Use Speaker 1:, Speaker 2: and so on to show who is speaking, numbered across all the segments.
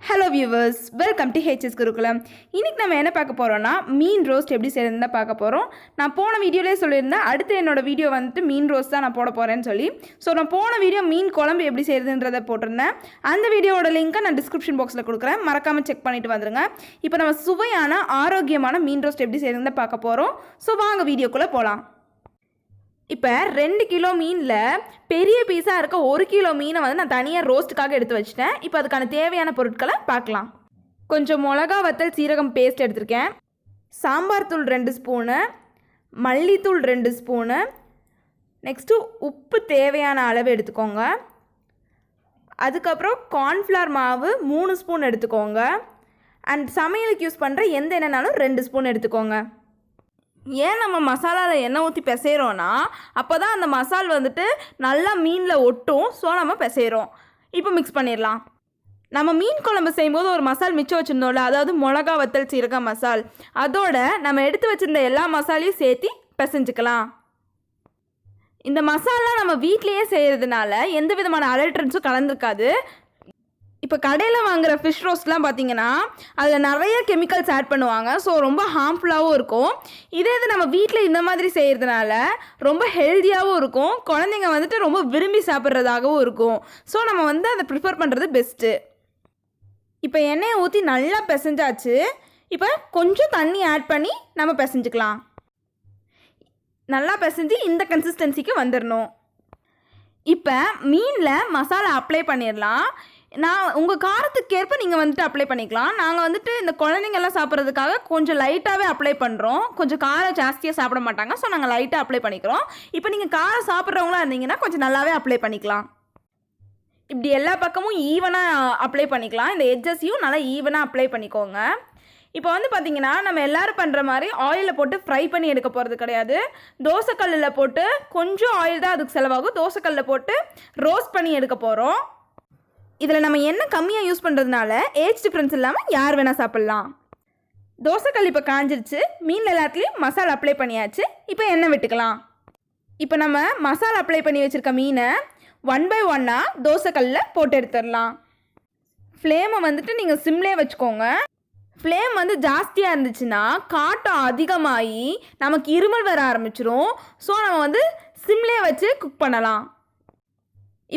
Speaker 1: Hello viewers, welcome to HS குருகுலம். இன்றைக்கி நம்ம என்ன பார்க்க போகிறோன்னா மீன் ரோஸ்ட் எப்படி செய்யறதுன்னு தான் பார்க்க போகிறோம். நான் போன வீடியோலேயே சொல்லியிருந்தேன், அடுத்து என்னோடய வீடியோ வந்துட்டு மீன் ரோஸ்ட் தான் நான் போட போகிறேன்னு சொல்லி. ஸோ நான் போன வீடியோ மீன் குழம்பு எப்படி செய்யறதுன்றதை போட்டிருந்தேன். அந்த வீடியோவோட லிங்க்கை நான் டிஸ்கிரிப்ஷன் பாக்ஸில் கொடுக்குறேன், மறக்காமல் செக் பண்ணிவிட்டு வந்துடுங்க. இப்போ நம்ம சுவையான ஆரோக்கியமான மீன் ரோஸ்ட் எப்படி செய்யறதுன்னு தான் பார்க்க போகிறோம். ஸோ வாங்க வீடியோக்குள்ளே போகலாம். இப்போ 2 கிலோ மீனில் பெரிய பீஸாக இருக்க 1 கிலோ மீனை வந்து நான் தனியாக ரோஸ்ட்டுக்காக எடுத்து வச்சுட்டேன். இப்போ அதுக்கான தேவையான பொருட்களை பார்க்கலாம். கொஞ்சம் மிளகா வத்தல் சீரகம் பேஸ்ட் எடுத்திருக்கேன், சாம்பார் தூள் 2 ஸ்பூனு, மல்லித்தூள் 2 ஸ்பூனு, நெக்ஸ்ட்டு உப்பு தேவையான அளவு எடுத்துக்கோங்க. அதுக்கப்புறம் கார்ன்ஃப்ளவர் மாவு 3 ஸ்பூன் எடுத்துக்கோங்க. அண்ட் சமையலுக்கு யூஸ் பண்ணுற எந்த எண்ணெய்னாலும் 2 ஸ்பூன் எடுத்துக்கோங்க. ஏன் நம்ம மசாலாவில் எண்ணெய் ஊற்றி பிசைகிறோன்னா அப்போ தான் அந்த மசால் வந்துட்டு நல்லா மீனில் ஒட்டும். ஸோ நம்ம பிசைகிறோம். இப்போ மிக்ஸ் பண்ணிடலாம். நம்ம மீன் குழம்பு செய்யும்போது ஒரு மசால் மிச்சம் வச்சுருந்தோம்ல, அதாவது மிளகா வத்தல் சீரகம் மசால், அதோட நம்ம எடுத்து வச்சுருந்த எல்லா மசாலையும் சேர்த்து பிசைஞ்சிக்கலாம். இந்த மசாலா நம்ம வீட்லேயே செய்கிறதுனால எந்த விதமான அலர்ட்ரன்ஸும் கலந்துருக்காது. இப்போ கடையில் வாங்குகிற ஃபிஷ் ரோஸ்ட்லாம் பார்த்திங்கன்னா அதில் நிறைய கெமிக்கல்ஸ் ஆட் பண்ணுவாங்க. ஸோ ரொம்ப ஹார்ம்ஃபுல்லாகவும் இருக்கும். இதே இது நம்ம வீட்டில் இந்த மாதிரி செய்கிறதுனால ரொம்ப ஹெல்த்தியாகவும் இருக்கும். குழந்தைங்க வந்துட்டு ரொம்ப விரும்பி சாப்பிட்றதாகவும் இருக்கும். ஸோ நம்ம வந்து அதை ப்ரிஃபர் பண்ணுறது பெஸ்ட்டு. இப்போ எண்ணெயை ஊற்றி நல்லா பிசைஞ்சாச்சு. இப்போ கொஞ்சம் தண்ணி ஆட் பண்ணி நம்ம பிசைஞ்சிக்கலாம். நல்லா பிசைஞ்சு இந்த கன்சிஸ்டன்சிக்கு வந்துடணும். இப்போ மீனில் மசாலா அப்ளை பண்ணிடலாம். நான் உங்கள் காரத்துக்கேற்ப நீங்கள் வந்துட்டு அப்ளை பண்ணிக்கலாம். நாங்கள் வந்துட்டு இந்த குழந்தைங்கள்லாம் சாப்பிட்றதுக்காக கொஞ்சம் லைட்டாகவே அப்ளை பண்ணுறோம். கொஞ்சம் காரம் ஜாஸ்தியாக சாப்பிட மாட்டாங்க. ஸோ நாங்கள் லைட்டாக அப்ளை பண்ணிக்கிறோம். இப்போ நீங்கள் காரம் சாப்பிட்றவங்களா இருந்தீங்கன்னா கொஞ்சம் நல்லாவே அப்ளை பண்ணிக்கலாம். இப்படி எல்லா பக்கமும் ஈவனாக அப்ளை பண்ணிக்கலாம். இந்த எட்ஜஸையும் நல்லா ஈவனாக அப்ளை பண்ணிக்கோங்க. இப்போ வந்து பார்த்திங்கன்னா நம்ம எல்லோரும் பண்ணுற மாதிரி ஆயிலில் போட்டு ஃப்ரை பண்ணி எடுக்க போகிறது கிடையாது. தோசைக்கல்லில் போட்டு கொஞ்சம் ஆயில் தான் அதுக்கு செலவாகும். தோசைக்கல்லில் போட்டு ரோஸ்ட் பண்ணி எடுக்க போகிறோம். இதில் நம்ம எண்ணெய் கம்மியாக யூஸ் பண்ணுறதுனால ஏஜ் டிஃப்ரென்ஸ் இல்லாமல் யார் வேணால் சாப்பிட்லாம். தோசைக்கல் இப்போ காஞ்சிருச்சு. மீன் எல்லாத்துலேயும் மசாலா அப்ளை பண்ணியாச்சு. இப்போ எண்ணெய் விட்டுக்கலாம். இப்போ நம்ம மசாலா அப்ளை பண்ணி வச்சுருக்க மீனை 1 by 1 தோசைக்கல்லில் போட்டு எடுத்துடலாம். ஃப்ளேமை வந்துட்டு நீங்கள் சிம்லேயே வச்சுக்கோங்க. ஃப்ளேம் வந்து ஜாஸ்தியாக இருந்துச்சுன்னா காட்டம் அதிகமாகி நமக்கு இருமல் வர ஆரம்பிச்சிரும். ஸோ நம்ம வந்து சிம்லேயே வச்சு குக் பண்ணலாம்.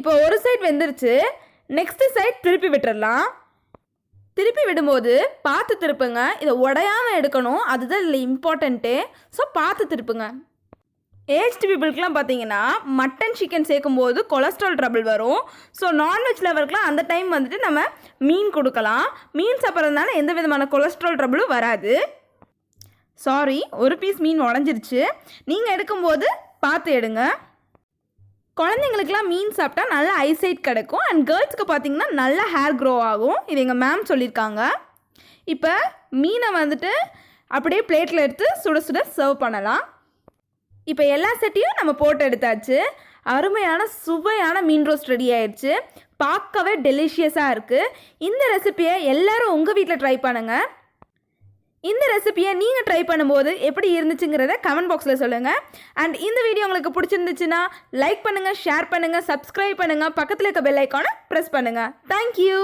Speaker 1: இப்போ ஒரு சைடு வெந்துருச்சு. நெக்ஸ்ட் சைட் திருப்பி விட்டுடலாம். திருப்பி விடும்போது பார்த்து திருப்புங்க. இதை உடையாமல் எடுக்கணும், அதுதான் இதில் இம்பார்ட்டண்ட்டு. ஸோ பார்த்து திருப்புங்க. ஏஜ்டு பீப்புளுக்குலாம் பார்த்தீங்கன்னா மட்டன் சிக்கன் சேர்க்கும்போது கொலஸ்ட்ரால் ட்ரபிள் வரும். ஸோ நான்வெஜ் லவருக்குலாம் அந்த டைம் வந்துட்டு நம்ம மீன் கொடுக்கலாம். மீன் சாப்பிட்றதுனால எந்த விதமான கொலஸ்ட்ரால் ட்ரபிளும் வராது. சாரி, ஒரு பீஸ் மீன் உடஞ்சிருச்சு. நீங்கள் எடுக்கும்போது பார்த்து எடுங்க. குழந்தைங்களுக்குலாம் மீன் சாப்பிட்டா நல்ல ஐசைட் கிடைக்கும். அண்ட் கேர்ள்ஸுக்கு பார்த்திங்கன்னா நல்ல ஹேர் க்ரோ ஆகும். இது எங்கள் மேம் சொல்லியிருக்காங்க. இப்போ மீனை வந்துட்டு அப்படியே பிளேட்டில் எடுத்து சுட சுட சர்வ் பண்ணலாம். இப்போ எல்லா செட்டையும் நம்ம போட்டு எடுத்தாச்சு. அருமையான சுவையான மீன் ரோஸ்ட் ரெடி ஆயிடுச்சு. பார்க்கவே டெலிஷியஸாக இருக்குது. இந்த ரெசிபியை எல்லோரும் உங்கள் வீட்டில் ட்ரை பண்ணுங்கள். இந்த ரெசிபியை நீங்கள் ட்ரை பண்ணும்போது எப்படி இருந்துச்சுங்கிறத கமெண்ட் பாக்ஸில் சொல்லுங்கள். அண்ட் இந்த வீடியோ உங்களுக்கு பிடிச்சிருந்துச்சுன்னா லைக் பண்ணுங்கள், ஷேர் பண்ணுங்கள், சப்ஸ்கிரைப் பண்ணுங்கள், பக்கத்தில் இருக்க பெல் ஐக்கானை ப்ரெஸ் பண்ணுங்கள். தேங்க்யூ.